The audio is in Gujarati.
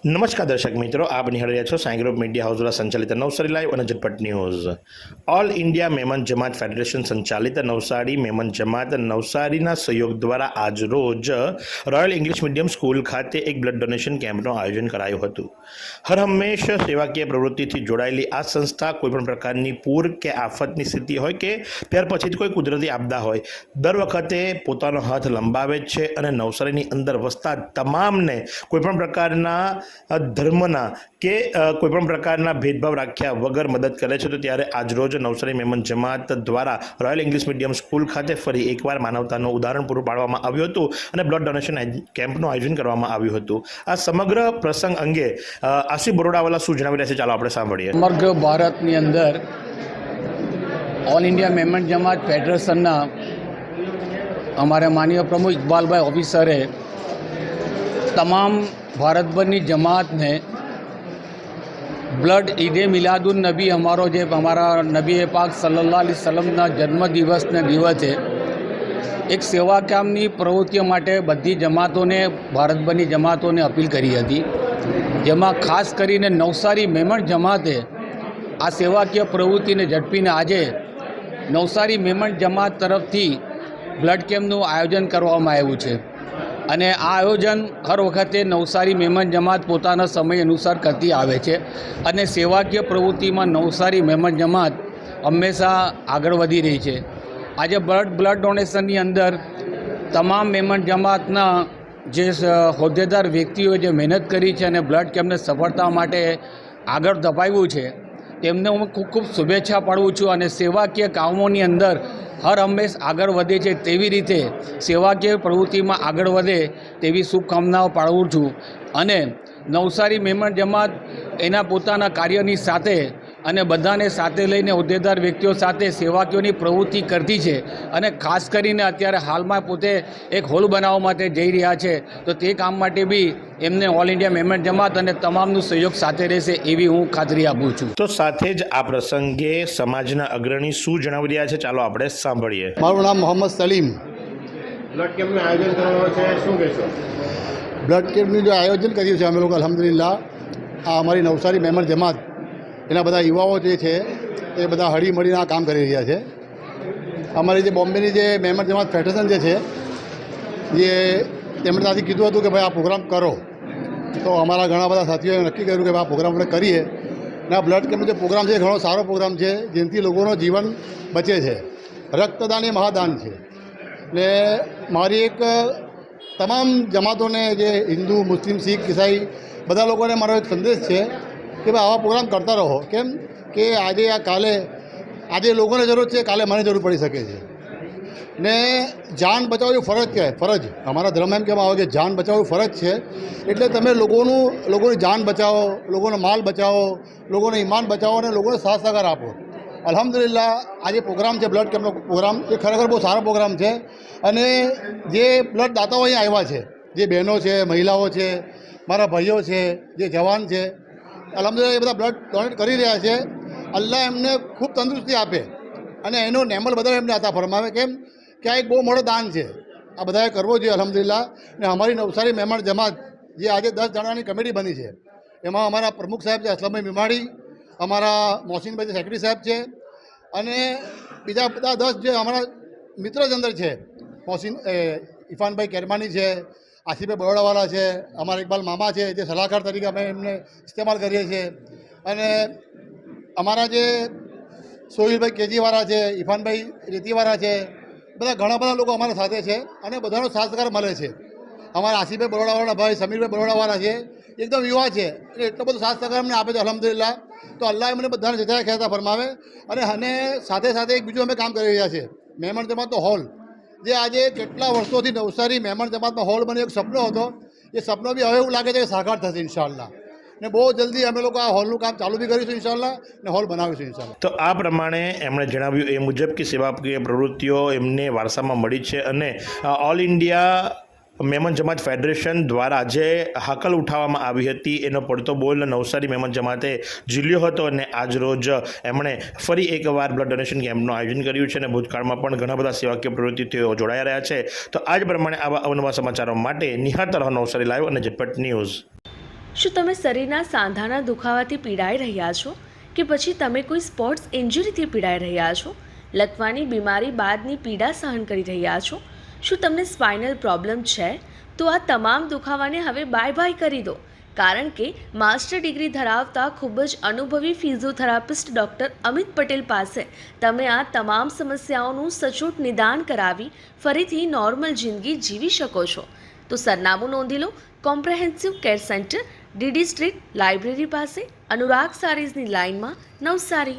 નમસ્કાર દર્શક મિત્રો, આપ નિહાળી રહ્યા છો સાંઈ ગ્રુપ મીડિયા હાઉસ દ્વારા સંચાલિત નવસારી લાઈવ અને ઝટપટ ન્યૂઝ. ઓલ ઇન્ડિયા મેમન જમાત ફેડરેશન સંચાલિત નવસારી મેમન જમાત નવસારીના સહયોગ દ્વારા આજ રોજ રોયલ ઇંગ્લિશ મીડિયમ સ્કૂલ ખાતે એક બ્લડ ડોનેશન કેમ્પનું આયોજન કરાયું હતું. હર હંમેશ સેવાકીય પ્રવૃત્તિથી જોડાયેલી આ સંસ્થા કોઈપણ પ્રકારની પૂર કે આફતની સ્થિતિ હોય કે ત્યાર પછી કોઈ કુદરતી આપદા હોય, દર વખતે પોતાનો હાથ લંબાવે છે અને નવસારીની અંદર વસતા તમામને કોઈપણ પ્રકારના ધર્મના કે કોઈપણ પ્રકારના ભેદભાવ રાખ્યા વગર મદદ કરે છે. તો ત્યારે આજરોજ નવસારી મેમન જમાત દ્વારા રોયલ ઇંગ્લિશ મીડિયમ સ્કૂલ ખાતે ફરી એકવાર માનવતાનું ઉદાહરણ પૂરું પાડવામાં આવ્યું હતું અને બ્લડ ડોનેશન કેમ્પનું આયોજન કરવામાં આવ્યું હતું. આ સમગ્ર પ્રસંગ અંગે આશી બરોડાવાલા શું જણાવી રહ્યા છે, ચાલો આપણે સાંભળીએ. સમગ્ર ભારતની અંદર ઓલ ઇન્ડિયા મેમન જમાત ફેડરેશનના અમારા માનનીય પ્રમુખ ઇકબાલભાઈ ઓફિસરે તમામ ભારતભરની જમાતને બ્લડ ઈદે મિલાદુન નબી અમારા નબી પાક સલ્લલ્લાહુ અલૈહિ વસલ્લમના જન્મદિવસને દિવસે એક સેવા કામની પ્રવૃત્તિઓ માટે બધી જમાતોને, ભારતભરની જમાતોને અપીલ કરી હતી, જેમાં ખાસ કરીને નવસારી મેમન જમાતે આ સેવાકીય પ્રવૃત્તિને ઝડપીને આજે નવસારી મેમન જમાત તરફથી બ્લડ કેમ્પનું આયોજન કરવામાં આવ્યું છે. અને આ આયોજન હર વખતે નવસારી મેમન જમાત પોતાના સમય અનુસાર કરતી આવે છે અને સેવાકીય પ્રવૃત્તિમાં નવસારી મેમન જમાત હંમેશા આગળ વધી રહી છે. આજે બ્લડ ડોનેશનની અંદર તમામ મેમન જમાતના જે હોદ્દેદાર વ્યક્તિઓએ જે મહેનત કરી છે અને બ્લડ કેમ્પને સફળતા માટે આગળ ધપાવ્યું છે, તેમને હું ખૂબ શુભેચ્છા પાડું છું અને સેવાકીય કામોની અંદર હર હંમેશ આગળ વધે છે તેવી રીતે સેવાકીય પ્રવૃત્તિમાં આગળ વધે તેવી શુભકામનાઓ પાડું છું. અને નવસારી મેમન જમાત એના પોતાના કાર્યની સાથે અને બધાને સાથે લઈને હોદ્દેદાર વ્યક્તિઓ સાથે સેવાકીયોની પ્રવૃત્તિ કરતી છે અને ખાસ કરીને અત્યારે હાલમાં પોતે એક હોલ બનાવવા માટે જઈ રહ્યા છે. તો તે કામ માટે બી એમને ઓલ ઇન્ડિયા મેમન જમાત અને તમામનું સહયોગ સાથે રહેશે એવી હું ખાતરી આપું છું. તો સાથે જ આ પ્રસંગે સમાજના અગ્રણી શું જણાવી રહ્યા છે, ચાલો આપણે સાંભળીએ. મારું નામ મોહમ્મદ સલીમ. બ્લડ કેમ્પનું આયોજન કરવામાં છે, શું કહેશો? બ્લડ કેમ્પનું જે આયોજન કર્યું છે અમે લોકો અલ્હમ્દુલિલ્લાહ, આ અમારી નવસારી મેમન જમાત એના બધા યુવાઓ જે છે એ બધા હળી મળીને આ કામ કરી રહ્યા છે. અમારી જે બોમ્બેની જે મેમન જમાત ફેડરેશન જે છે જે તેમણે ત્યાંથી કીધું હતું કે ભાઈ આ પ્રોગ્રામ કરો, તો અમારા ઘણા બધા સાથીઓએ નક્કી કર્યું કે ભાઈ આ પ્રોગ્રામ આપણે કરીએ. અને આ બ્લડ કેમ્પનો જે પ્રોગ્રામ છે એ ઘણો સારો પ્રોગ્રામ છે, જેનાથી લોકોનું જીવન બચે છે. રક્તદાન એ મહાદાન છે. એટલે મારી એક તમામ જમાતોને, જે હિન્દુ, મુસ્લિમ, શીખ, ઈસાઈ બધા લોકોને મારો એક સંદેશ છે કે ભાઈ આવા પ્રોગ્રામ કરતા રહો. કેમ કે આજે લોકોને જરૂર છે, કાલે મને જરૂર પડી શકે છે. ને જાન બચાવવી ફરજ કહેવાય, ફરજ. અમારા ધર્મ એમ કહેવામાં આવે કે જાન બચાવવું ફરજ છે. એટલે તમે લોકોની જાન બચાવો, લોકોનો માલ બચાવો, લોકોનો ઈમાન બચાવો અને લોકોને સાથ સહકાર આપો. અલ્હમ્દુલિલ્લાહ આ જે પ્રોગ્રામ છે બ્લડ કેમ્પનો પ્રોગ્રામ, એ ખરેખર બહુ સારો પ્રોગ્રામ છે. અને જે બ્લડ દાતાઓ અહીંયા આવ્યા છે, જે બહેનો છે, મહિલાઓ છે, મારા ભાઈઓ છે, જે જવાન છે, અલ્હમ્દુલિલ્લાહ એ બધા બ્લડ ડોનેટ કરી રહ્યા છે. અલ્લાહ એમને ખૂબ તંદુરસ્તી આપે અને એનો નેમલ બધા એમને આતા ફરમાવે. કેમ કે આ એક બહુ મોટો દાન છે, આ બધાએ કરવો જોઈએ અલ્હમ્દુલિલ્લાહ. ને અમારી નવસારી મેમન જમાત જે આજે 10 જણાની કમિટી બની છે, એમાં અમારા પ્રમુખ સાહેબ છે અસલમભાઈ મીમાડી, અમારા મોહસિનભાઈ સેક્રેટરી સાહેબ છે, અને બીજા બધા 10 જે અમારા મિત્ર જ અંદર છે, ઇરફાનભાઈ કેરમાની છે, આસિફભાઈ બરોડાવાલા છે, અમારા ઇકબાલ મામા છે, જે સલાહકાર તરીકે અમે એમને ઇસ્તેમાલ કરીએ છીએ. અને અમારા જે સોહિલભાઈ કેજીવાળા છે, ઇરફાનભાઈ રેતીવાળા છે, બધા ઘણા બધા લોકો અમારા સાથે છે અને બધાનો સાથ સહકાર મળે છે. અમારા આસિફભાઈ બરોડાવાળા ભાઈ, સમીરભાઈ બરોડાવાળા છે, એકદમ યુવા છે, એટલે એટલો બધો સાથ સહકાર અમને આપે છે અલ્હમ્દુલિલ્લાહ. તો અલ્લાહ એમને બધાને જતા ખેતા ફરમાવે. અને સાથે સાથે એક બીજું અમે કામ કરી રહ્યા છીએ, મેમન જમાતનો હોલ, જે આજે કેટલા વર્ષોથી નવસારી મેમન જમાતનો હોલ બને એક સપનો હતો, એ સપનો બી હવે એવું લાગે છે કે સાકાર થશે ઇન્શાઅલ્લાહ. ને બહુ જલ્દી અમે લોકો આ હોલનું કામ ચાલુ બી કરીશું ઇન્શાઅલ્લાહ, ને હોલ બનાવીશું ઇન્શાઅલ્લાહ. તો આ પ્રમાણે એમણે જણાવ્યું એ મુજબ કે સેવાકીય પ્રવૃત્તિઓ એમને વારસામાં મળી છે અને ઓલ ઇન્ડિયા મેમન જમાત ફેડરેશન દ્વારા જે હાકલ ઉઠાવવામાં આવી હતી એનો પડતો બોલ નવસારી મેમન જમાતે ઝીલ્યો હતો અને આજરોજ એમણે ફરી એકવાર બ્લડ ડોનેશન કેમ્પનું આયોજન કર્યું છે અને ભૂતકાળમાં પણ ઘણા બધા સેવાકીય પ્રવૃત્તિઓ જોડાયા રહ્યા છે. તો આજ પ્રમાણે આવા અવનવા સમાચારો માટે નિહાળતા રહો નવસારી લાઈવ અને ઝટપટ ન્યૂઝ. શું તમે શરીરના સાંધાના દુખાવાથી પીડાઈ રહ્યા છો કે પછી તમે કોઈ સ્પોર્ટ્સ ઇન્જરીથી પીડાઈ રહ્યા છો? લકવાની બીમારી બાદની પીડા સહન કરી રહ્યા છો? શું તમને સ્પાઇનલ પ્રોબ્લેમ છે? તો આ તમામ દુખાવાને હવે બાય બાય કરી દો, કારણ કે માસ્ટર ડિગ્રી ધરાવતા ખૂબ જ અનુભવી ફિઝિયોથેરાપિસ્ટ ડૉક્ટર અમિત પટેલ પાસે તમે આ તમામ સમસ્યાઓનું સચોટ નિદાન કરાવી ફરીથી નોર્મલ જિંદગી જીવી શકો છો. તો સરનામું નોંધી લો. Comprehensive care centre, DD street, library પાસે, અનુરાગ સારીઝની લાઇનમાં, નવસારી.